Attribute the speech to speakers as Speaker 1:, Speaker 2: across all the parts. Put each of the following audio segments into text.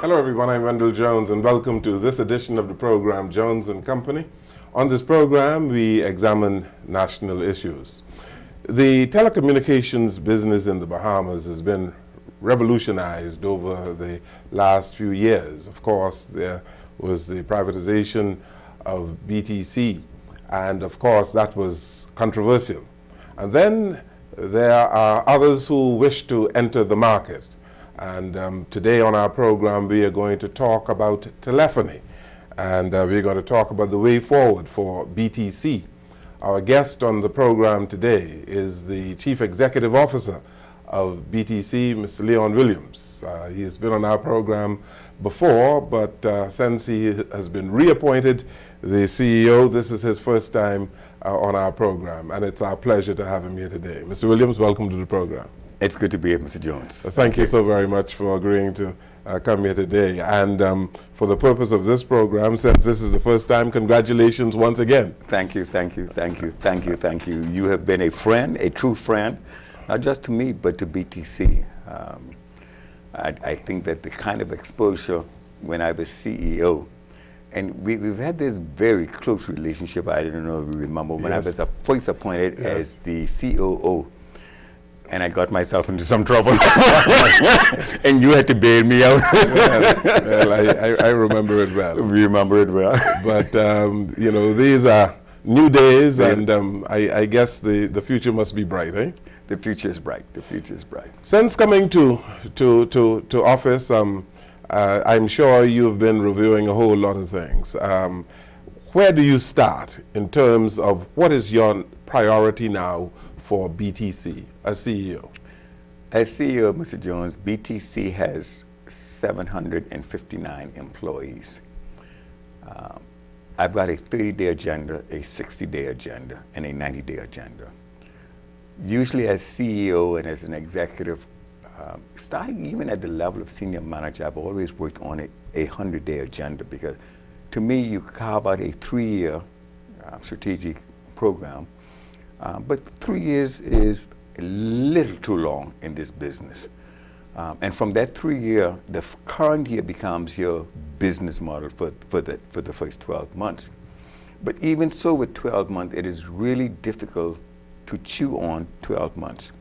Speaker 1: Hello everyone, I'm Wendell Jones and welcome to this edition of the program Jones and Company. On this program we examine national issues. The telecommunications business in the Bahamas has been revolutionized over the last few years. Of course, there was the privatization of BTC, and of course that was controversial. And then there are others who wish to enter the market. And today on our program we are going to talk about telephony, and we're going to talk about the way forward for BTC. Our guest on the program today is the Chief Executive Officer of BTC, Mr. Leon Willliams. He has been on our program before, but since he has been reappointed the CEO, this is his first time on our program, and it's our pleasure to have him here today. Mr. Willliams, welcome to the program.
Speaker 2: It's good to be here, Mr. Jones.
Speaker 1: Thank you so very much for agreeing to come here today. And for the purpose of this program, since this is the first time, congratulations once again.
Speaker 2: Thank you, thank you, thank you, thank you, thank you. You have been a friend, a true friend, not just to me, but to BTC. I think that the kind of exposure when I was CEO, and we've had this very close relationship. I don't know if you remember when I was first appointed as the COO. And I got myself into some trouble, and you had to bail me out.
Speaker 1: I remember it well.
Speaker 2: We remember it well.
Speaker 1: But you know, these are new days, and I guess the future must be bright, eh?
Speaker 2: The future is bright. The future is bright.
Speaker 1: Since coming to office, I'm sure you've been reviewing a whole lot of things. Where do you start in terms of what is your priority now for BTC as CEO?
Speaker 2: As CEO, Mr. Jones, BTC has 759 employees. I've got a 30-day agenda, a 60-day agenda, and a 90-day agenda. Usually as CEO and as an executive, starting even at the level of senior manager, I've always worked on a 100-day agenda, because to me, you carve out a 3-year strategic program. But 3 years is a little too long in this business. And from that 3-year, the current year becomes your business model for the first 12 months. But even so, with 12 months, it is really difficult to chew on 12 months.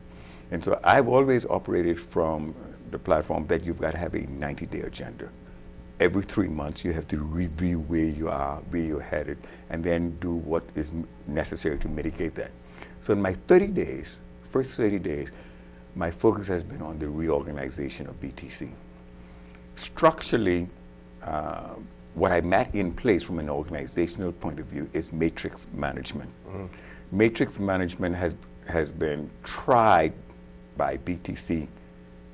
Speaker 2: And so I've always operated from the platform that you've got to have a 90-day agenda. Every 3 months, you have to review where you are, where you're headed, and then do what is necessary to mitigate that. So in my 30 days, first 30 days, my focus has been on the reorganization of BTC. Structurally, what I met in place from an organizational point of view is matrix management. Matrix management has been tried by BTC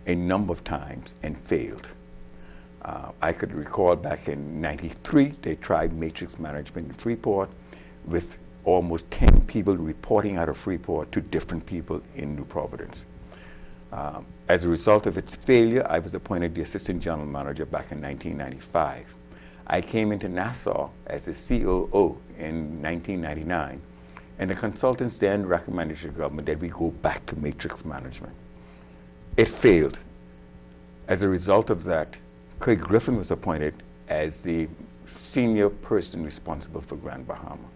Speaker 2: a number of times and failed. I could recall back in '93, they tried matrix management in Freeport with almost 10 people reporting out of Freeport to different people in New Providence. As a result of its failure, I was appointed the assistant general manager back in 1995. I came into Nassau as the COO in 1999, and the consultants then recommended to the government that we go back to matrix management. It failed. As a result of that, Craig Griffin was appointed as the senior person responsible for Grand Bahama.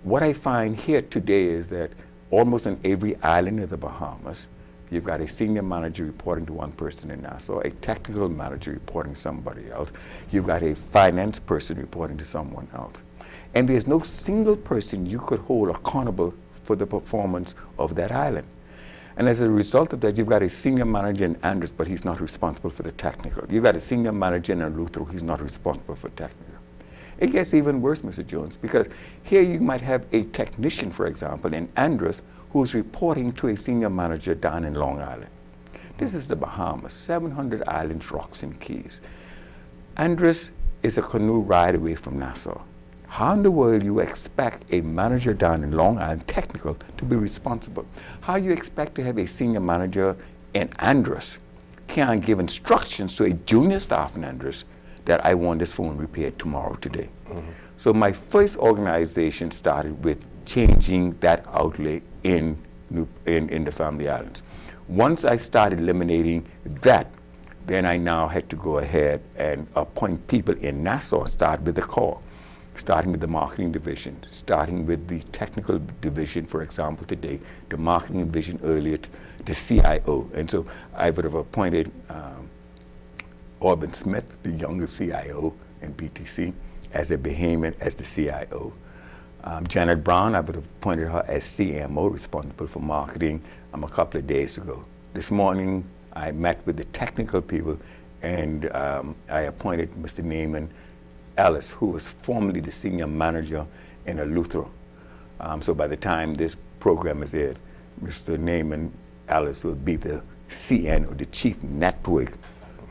Speaker 2: What I find here today is that almost on every island of the Bahamas, you've got a senior manager reporting to one person in Nassau, a technical manager reporting to somebody else, you've got a finance person reporting to someone else. And there's no single person you could hold accountable for the performance of that island. And as a result of that, you've got a senior manager in Andros, but he's not responsible for the technical. You've got a senior manager in Eleuthero, he's not responsible for technical. It gets even worse, Mr. Jones, because here you might have a technician, for example, in Andros, who's reporting to a senior manager down in Long Island. This is the Bahamas, 700 islands, rocks, and keys. Andros is a canoe ride away from Nassau. How in the world you expect a manager down in Long Island, technical, to be responsible? How you expect to have a senior manager in Andros can't give instructions to a junior staff in Andros that I want this phone repaired tomorrow, today. So my first organization started with changing that outlay in the Family Islands. Once I started eliminating that, then I now had to go ahead and appoint people in Nassau, start with the core, starting with the marketing division, starting with the technical division, for example, today, the marketing division earlier, the CIO. And so I would have appointed Orban Smith, the youngest CIO in BTC, as a Bahamian, as the CIO. Janet Brown, I would have appointed her as CMO, responsible for marketing, a couple of days ago. This morning, I met with the technical people, and I appointed Mr. Naaman Ellis, who was formerly the senior manager in Luther. So by the time this program is aired, Mr. Naaman Ellis will be the CN, or the Chief Network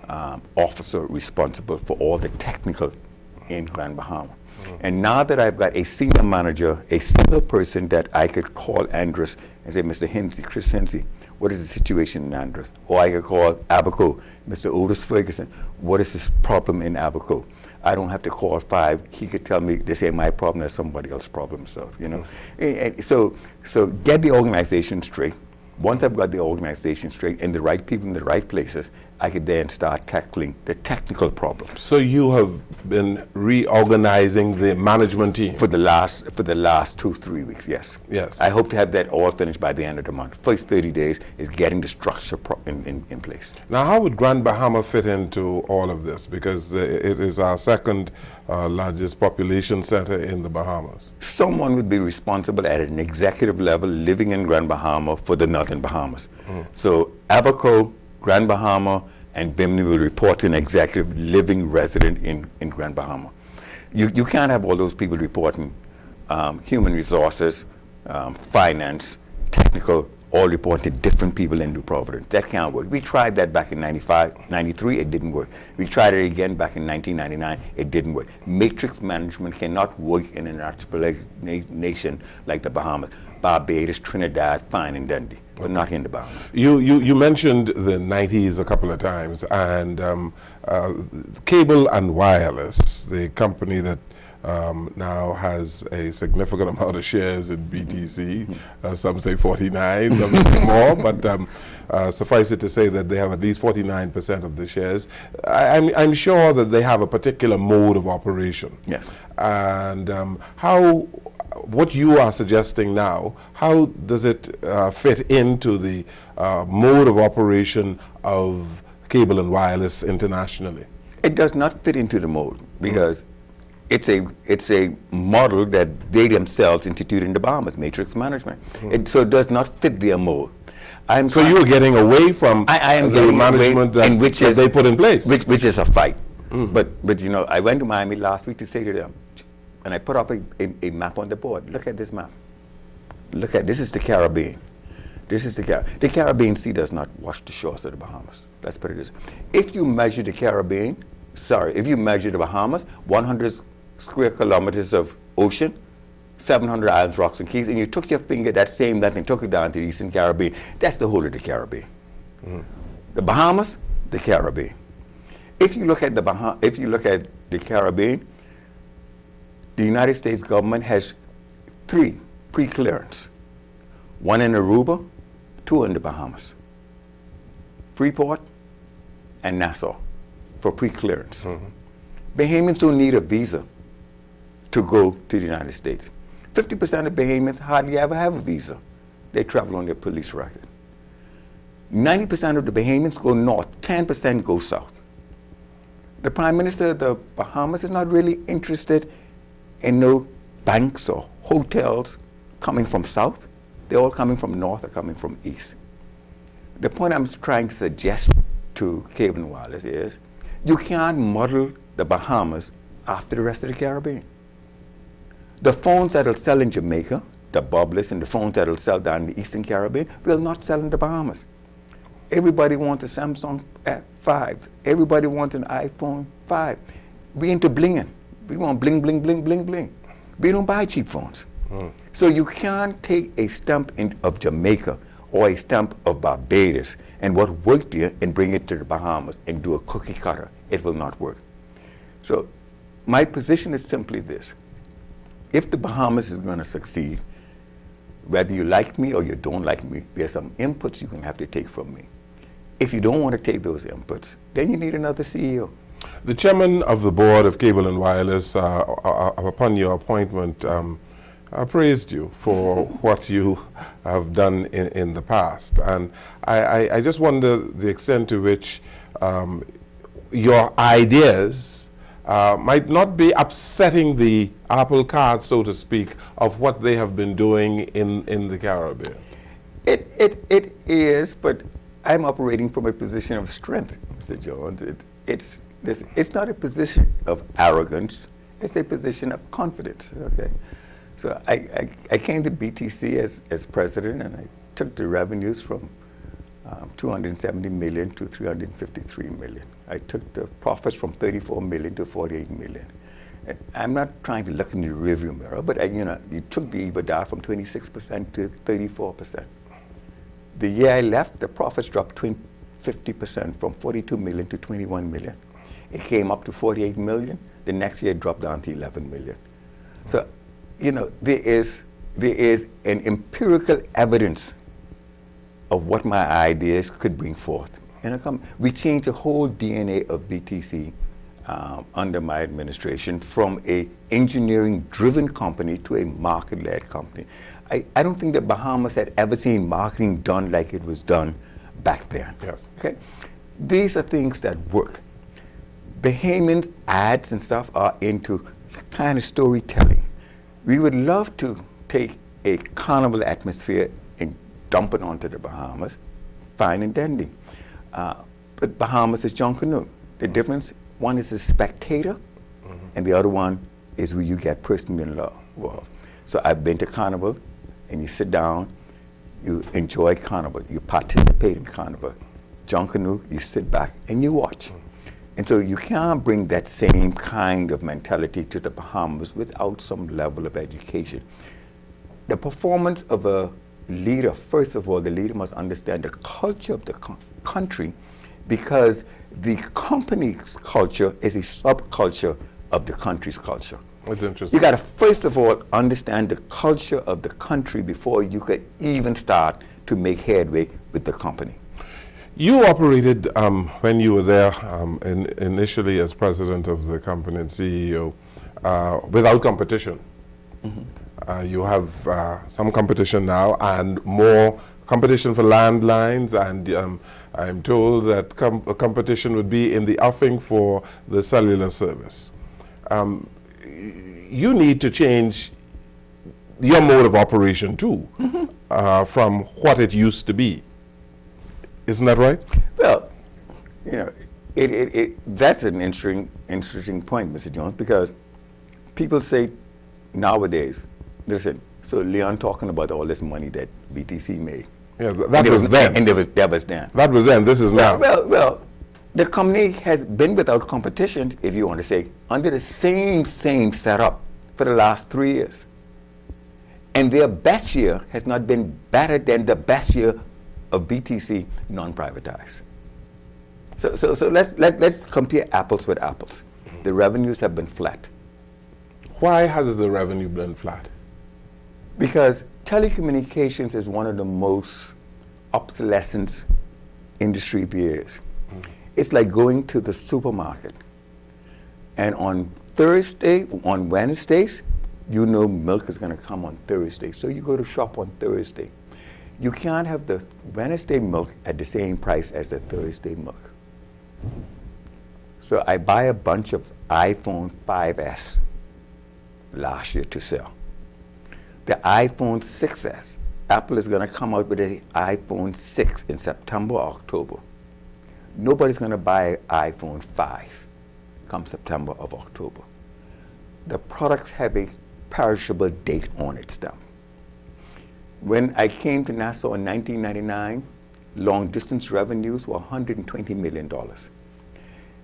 Speaker 2: Officer, responsible for all the technical in Grand Bahama. And now that I've got a senior manager, a single person that I could call Andres and say, Mr. Hinsey, Chris Hinsey, what is the situation in Andres? Or I could call Abaco, Mr. Otis Ferguson, what is this problem in Abaco? I don't have to call 5. He could tell me this ain't my problem, that's somebody else's problem. So, you know, and so get the organization straight. Once I've got the organization straight and the right people in the right places, I could then start tackling the technical problems.
Speaker 1: So you have been reorganizing the management team?
Speaker 2: For the last 2-3 weeks, yes.
Speaker 1: Yes.
Speaker 2: I hope to have that all finished by the end of the month. First 30 days is getting the structure in place.
Speaker 1: Now, how would Grand Bahama fit into all of this? Because it is our second largest population center in the Bahamas.
Speaker 2: Someone would be responsible at an executive level living in Grand Bahama for the Northern Bahamas. So Abaco, Grand Bahama, and Bimini will report to an executive living resident in Grand Bahama. You can't have all those people reporting human resources, finance, technical, all reporting to different people in New Providence. That can't work. We tried that back in 95, 93, it didn't work. We tried it again back in 1999, it didn't work. Matrix management cannot work in an archipelagic nation like the Bahamas. Barbados, Trinidad, fine and dandy, but not in the Bahamas.
Speaker 1: You mentioned the 90s a couple of times, and Cable and Wireless, the company that now has a significant amount of shares in BTC. Some say 49, some say more, but suffice it to say that they have at least 49% of the shares. I'm sure that they have a particular mode of operation.
Speaker 2: Yes.
Speaker 1: And what you are suggesting now, how does it fit into the mode of operation of Cable and Wireless internationally?
Speaker 2: It does not fit into the mode because it's a model that they themselves instituted in the Bahamas, matrix management. So it does not fit their mode.
Speaker 1: So you are getting away from the management that they put in place,
Speaker 2: which is a fight. But you know, I went to Miami last week to say to them, and I put up a map on the board. Look at this map. This is the Caribbean. This is the Caribbean Sea does not wash the shores of the Bahamas. Let's put it this way. If you measure the Bahamas, 100 square kilometers of ocean, 700 islands, rocks, and keys, and you took your finger, that same length, and took it down to the Eastern Caribbean, that's the whole of the Caribbean. The Bahamas, the Caribbean. If you look at the Caribbean, the United States government has 3 pre-clearance. 1 in Aruba, 2 in the Bahamas. Freeport and Nassau for pre-clearance. Bahamians don't need a visa to go to the United States. 50% of Bahamians hardly ever have a visa. They travel on their police record. 90% of the Bahamians go north, 10% go south. The Prime Minister of the Bahamas is not really interested in no banks or hotels coming from south. They're all coming from north or coming from east. The point I'm trying to suggest to Cable and Wireless is you can't model the Bahamas after the rest of the Caribbean. The phones that'll sell in Jamaica, the bubblers, and the phones that'll sell down in the Eastern Caribbean will not sell in the Bahamas. Everybody wants a Samsung 5. Everybody wants an iPhone 5. We into blinging. We want bling, bling, bling, bling, bling. We don't buy cheap phones. So you can't take a stamp of Jamaica or a stamp of Barbados and what worked here and bring it to the Bahamas and do a cookie cutter. It will not work. So my position is simply this. If the Bahamas is going to succeed, whether you like me or you don't like me, there's some inputs you're going to have to take from me. If you don't want to take those inputs, then you need another CEO.
Speaker 1: The chairman of the board of Cable and Wireless, upon your appointment, praised you for what you have done in the past. And I just wonder the extent to which your ideas might not be upsetting the apple cart, so to speak, of what they have been doing in the Caribbean.
Speaker 2: It is, but I'm operating from a position of strength, Mr. Jones. It's not a position of arrogance. It's a position of confidence. Okay, so I came to BTC as president, and I took the revenues from 270 million to 353 million. I took the profits from 34 million to 48 million. And I'm not trying to look in the rearview mirror, but you took the EBITDA from 26% to 34%. The year I left, the profits dropped 50% from 42 million to 21 million. It came up to 48 million. The next year it dropped down to 11 million. So, there is an empirical evidence of what my ideas could bring forth. We changed the whole DNA of BTC under my administration from a engineering-driven company to a market-led company. I don't think that Bahamas had ever seen marketing done like it was done back then.
Speaker 1: Yes.
Speaker 2: Okay? These are things that work. Bahamians, ads and stuff are into kind of storytelling. We would love to take a carnival atmosphere and dump it onto the Bahamas, fine and dandy. But Bahamas is Junkanoo. The difference, one is a spectator, and the other one is where you get personally involved. So I've been to Carnival, and you sit down, you enjoy Carnival, you participate in Carnival. Junkanoo, you sit back and you watch. And so you can't bring that same kind of mentality to the Bahamas without some level of education. The performance of a leader, first of all, the leader must understand the culture of the country, because the company's culture is a subculture of the country's culture.
Speaker 1: That's interesting.
Speaker 2: You got to first of all understand the culture of the country before you could even start to make headway with the company.
Speaker 1: You operated, when you were there initially as president of the company and CEO, without competition. You have some competition now and more competition for landlines, and I'm told that competition would be in the offing for the cellular service. You need to change your mode of operation too, from what it used to be. Isn't that right?
Speaker 2: Well, that's an interesting point, Mr. Jones, because people say nowadays, listen, so Leon talking about all this money that BTC made.
Speaker 1: Yeah, that was then.
Speaker 2: And that was then.
Speaker 1: That was then. This is now.
Speaker 2: Well, the company has been without competition, if you want to say, under the same setup for the last 3 years. And their best year has not been better than the best year of BTC non-privatized. So let's compare apples with apples. The revenues have been flat.
Speaker 1: Why has the revenue been flat?
Speaker 2: Because telecommunications is one of the most obsolescent industry there is. It's like going to the supermarket, and on Wednesdays, milk is going to come on Thursday, so you go to shop on Thursday. You can't have the Wednesday milk at the same price as the Thursday milk. So I buy a bunch of iPhone 5S last year to sell. The iPhone 6S, Apple is going to come out with an iPhone 6 in September or October. Nobody's going to buy iPhone 5 come September or October. The products have a perishable date on its stamp. When I came to Nassau in 1999, long distance revenues were $120 million.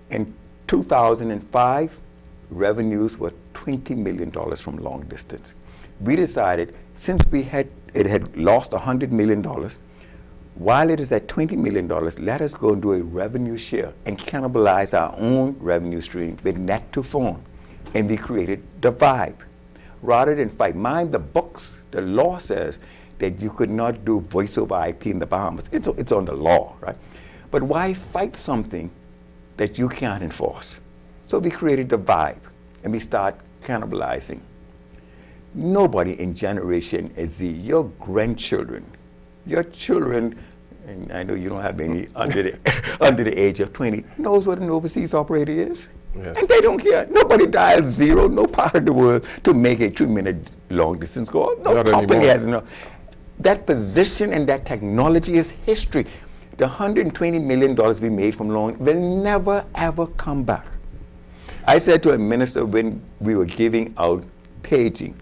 Speaker 2: In 2005, revenues were $20 million from long distance. We decided, since it had lost $100 million, while it is at $20 million, let us go and do a revenue share and cannibalize our own revenue stream with net to phone. And we created the Vibe. Rather than fight, mind the books, the law says that you could not do voice over IP in the Bahamas. It's on the law, right? But why fight something that you can't enforce? So we created the vibe, and we start cannibalizing. Nobody in Generation Z, your grandchildren, your children, and I know you don't have any under the age of 20, knows what an overseas operator is.
Speaker 1: Yes.
Speaker 2: And they don't care. Nobody dials zero, no part of the world to make a 2-minute long distance call. No
Speaker 1: Not
Speaker 2: company
Speaker 1: anymore.
Speaker 2: has enough. That position and that technology is history. The $120 million we made from loan will never, ever come back. I said to a minister when we were giving out paging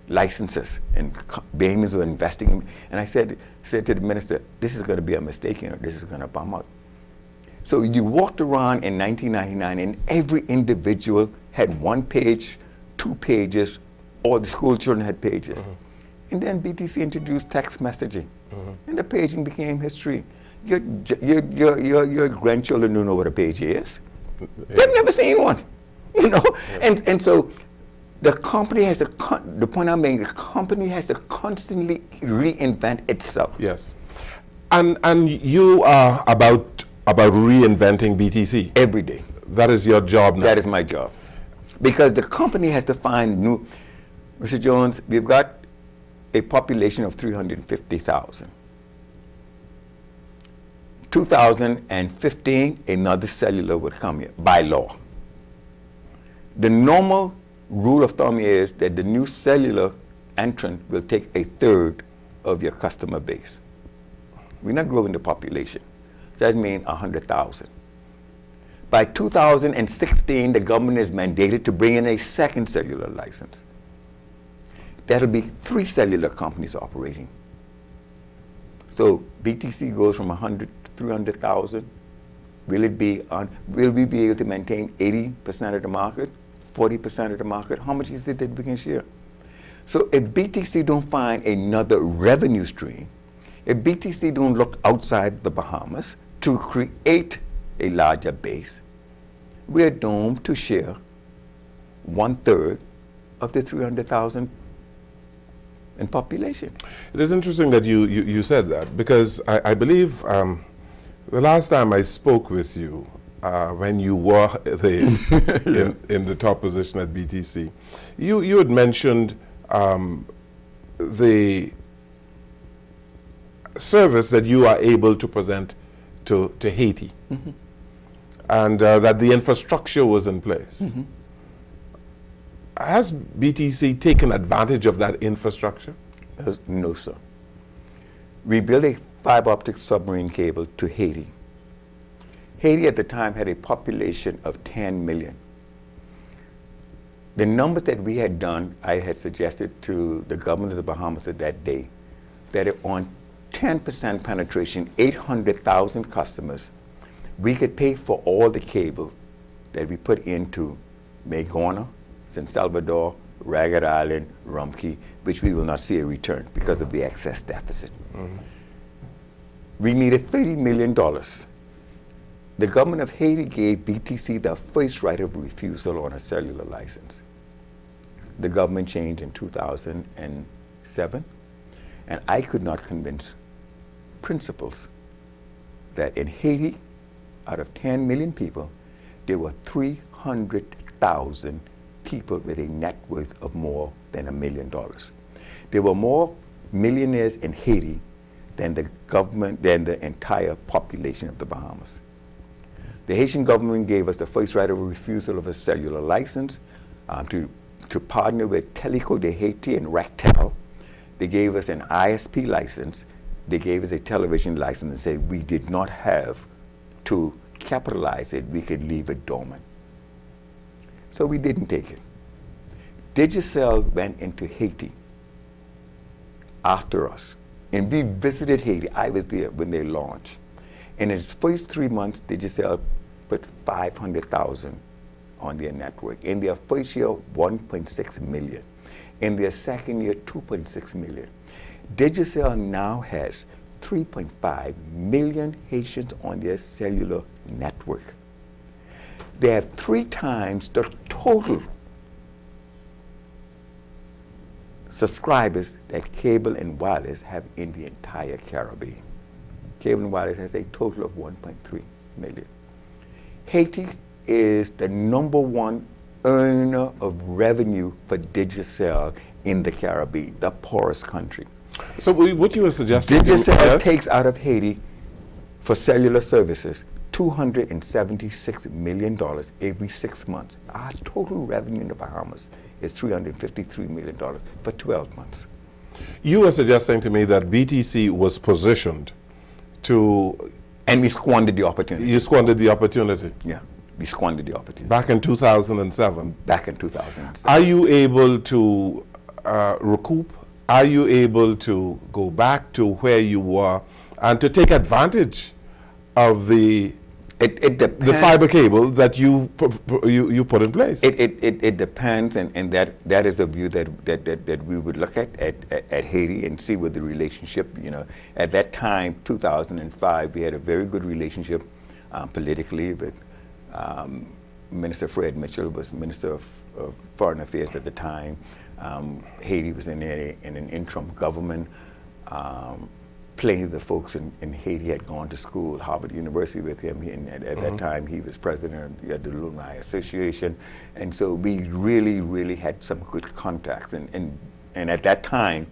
Speaker 2: licenses and Bahamians were investing in, and I said to the minister, this is going to be a mistake, this is going to bomb out. So you walked around in 1999 and every individual had 1 page, 2 pages, all the school children had pages. And then BTC introduced text messaging, and the paging became history. Your grandchildren don't know what a page is. They've never seen one, And so the company has to, the point I'm making, the company has to constantly reinvent itself.
Speaker 1: Yes. And you are about reinventing BTC.
Speaker 2: Every day.
Speaker 1: That is your job now.
Speaker 2: That is my job. Because the company has to find new, Mr. Jones, we've got a population of 350,000. 2015, another cellular would come here by law. The normal rule of thumb is that the new cellular entrant will take 1/3 of your customer base. We're not growing the population. So that means 100,000. By 2016, the government is mandated to bring in a second cellular license. That'll be 3 cellular companies operating. So BTC goes from 100 to 300,000. Will we be able to maintain 80% of the market, 40% of the market? How much is it that we can share? So if BTC don't find another revenue stream, if BTC don't look outside the Bahamas to create a larger base, we're doomed to share 1/3 of the 300,000 in population.
Speaker 1: It is interesting that you said that, because I believe the last time I spoke with you, when you were in the top position at BTC, you had mentioned the service that you are able to present to Haiti, and that the infrastructure was in place. Has BTC taken advantage of that infrastructure?
Speaker 2: No, sir. We built a fiber optic submarine cable to Haiti. Haiti at the time had a population of 10 million. The numbers that we had done, I had suggested to the government of the Bahamas at that day, that on 10% penetration, 800,000 customers, we could pay for all the cable that we put into Mayagona, San Salvador, Ragged Island, Rumkey, which we will not see a return because of the excess deficit. We needed $30 million. The government of Haiti gave BTC the first right of refusal on a cellular license. The government changed in 2007, and I could not convince principals that in Haiti, out of 10 million people, there were 300,000 people with a net worth of more than $1 million. There were more millionaires in Haiti than the entire population of the Bahamas. The Haitian government gave us the first right of refusal of a cellular license to partner with Teleco de Haiti and Rectel. They gave us an ISP license. They gave us a television license and said we did not have to capitalize it. We could leave it dormant. So we didn't take it. Digicel went into Haiti after us, and we visited Haiti. I was there when they launched. In its first 3 months, Digicel put 500,000 on their network. In their first year, 1.6 million. In their second year, 2.6 million. Digicel now has 3.5 million Haitians on their cellular network. They have 3 times the total subscribers that cable and wireless have in the entire Caribbean. Cable and Wireless has a total of 1.3 million. Haiti is the #1 earner of revenue for Digicel in the Caribbean, the poorest country.
Speaker 1: So what you were suggesting...
Speaker 2: Digicel takes out of Haiti for cellular services $276 million every 6 months. Our total revenue in the Bahamas is $353 million for 12 months.
Speaker 1: You were suggesting to me that BTC was positioned to...
Speaker 2: And we squandered the opportunity.
Speaker 1: You squandered the opportunity?
Speaker 2: Yeah, we squandered the opportunity.
Speaker 1: Back in 2007?
Speaker 2: Back in 2007.
Speaker 1: Are you able to recoup? Are you able to go back to where you were and to take advantage of the fiber cable that you put in place?
Speaker 2: It depends, and that is a view that we would look at Haiti and see what the relationship, at that time, 2005, we had a very good relationship politically with Minister Fred Mitchell was Minister of Foreign Affairs at the time. Haiti was in an interim government. Plenty of the folks in Haiti had gone to school, Harvard University with him, and at that time he was president of the Alumni Association, and so we really had some good contacts, and at that time,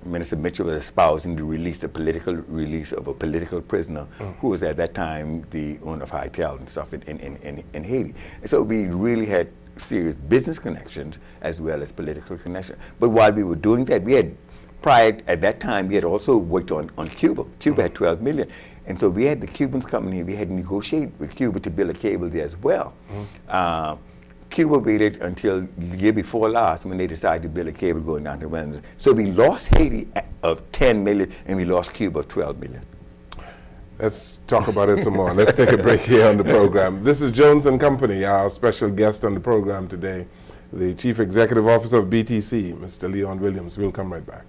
Speaker 2: Minister Mitchell was espousing the political release of a political prisoner who was at that time the owner of Hytel and stuff in Haiti, and so we really had serious business connections as well as political connections. But while we were doing that, we had at that time, we had also worked on Cuba. Cuba had 12 million. And so we had the Cubans coming here. We had negotiated with Cuba to build a cable there as well. Cuba waited until the year before last when they decided to build a cable going down to Venezuela. So we lost Haiti of 10 million and we lost Cuba of 12 million.
Speaker 1: Let's talk about it some more. Let's take a break here on the program. This is Jones and Company. Our special guest on the program today, the Chief Executive Officer of BTC, Mr. Leon Willliams. We'll come right back.